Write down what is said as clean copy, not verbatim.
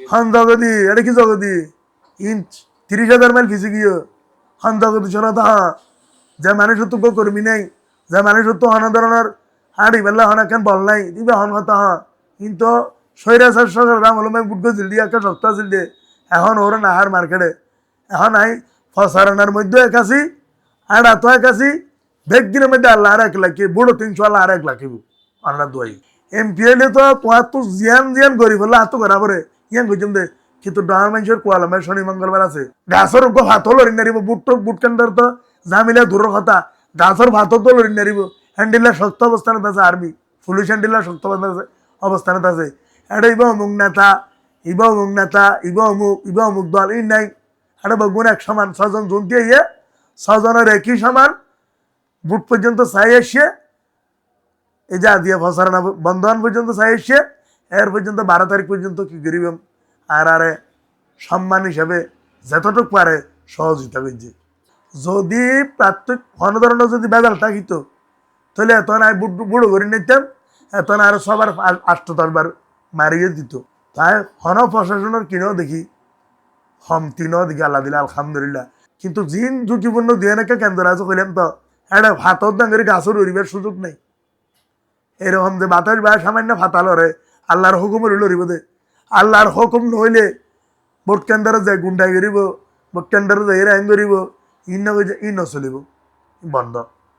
হান জগদি এটা কি জগদি inch 30,000 mile ফিসি গিয়ে হান জগদি শোনা তাহা যে মানুষের তো কর্মী নেই যে মানুষের তো অনেক ধরনের হাড়ি বেলা হন এখন বল নাই দিবে হন কথা হ্যাঁ কিন্তু সৈরাচার সরকার রাম হলো বুট গজিল দিয়ে একটা সপ্তাহ ছিল দিয়ে এখন ওরা না হার মার্কেটে এখন আই ফসারানার মধ্যে একাশি আর এত একাশি বেগদিনের মধ্যে আল্লাহ আর 1 লাখ বুড়ো 300 আল্লাহ আর 1 লাখ আল্লাহ দোয়াই এমপিএলে তো তোমার তো জিয়ান জিয়ান গরিব হলে হাত করা পরে ইয়ান কইছেন দে কিন্তু ডার মানুষের কোয়ালামের শনি মঙ্গলবার আছে গাছের উপ ভাত হলো নারিব বুট কেন্দ্র তো জামিলা দূরের কথা গাছের ভাত তো লড়ি নারিব হ্যান্ডিলার শক্ত অবস্থানে আছে আর্মি পুলিশ হ্যান্ডিলার শক্ত অবস্থানে আছে এটা ইবা অমুক নেতা ইবা অমুক নেতা ইবা অমুক দল ই নাই এটা বগুন এক সমান 6 জন জুন দিয়ে 6 জনের একই সমান বুট পর্যন্ত চাই এসে এই যা দিয়ে ফসারানা বন্ধন পর্যন্ত চাই এসে এর পর্যন্ত 12 তারিখ পর্যন্ত কি করিব আর আরে সম্মান হিসাবে যতটুকু পারে সহযোগিতা করছে যদি প্রত্যেক কোনো ধরনের যদি বেজাল থাকিত তাহলে এত না বুড়ো করে নিতাম এত না আরো সবার 8-10 মারিয়ে দিত তাই হন প্রশাসনের কিনেও দেখি তিনও দিকে আল্লাহ দিলে আলহামদুলিল্লাহ কিন্তু জিন ঝুঁকিপূর্ণ দিয়ে নাকি কেন্দ্র আছে কইলাম তো এটা ভাতর দাঙ্গের গাছের উড়িবার সুযোগ নেই এরকম যে বাতাস বা সামান্য ফাতাল রে আল্লাহর হুকুম লড়িব দে আল্লাহর হুকুম নইলে ভোট কেন্দ্রে যায় গুন্ডাই করিব ভোট কেন্দ্রে যাই রাইন করিব ই নচলিব বন্ধ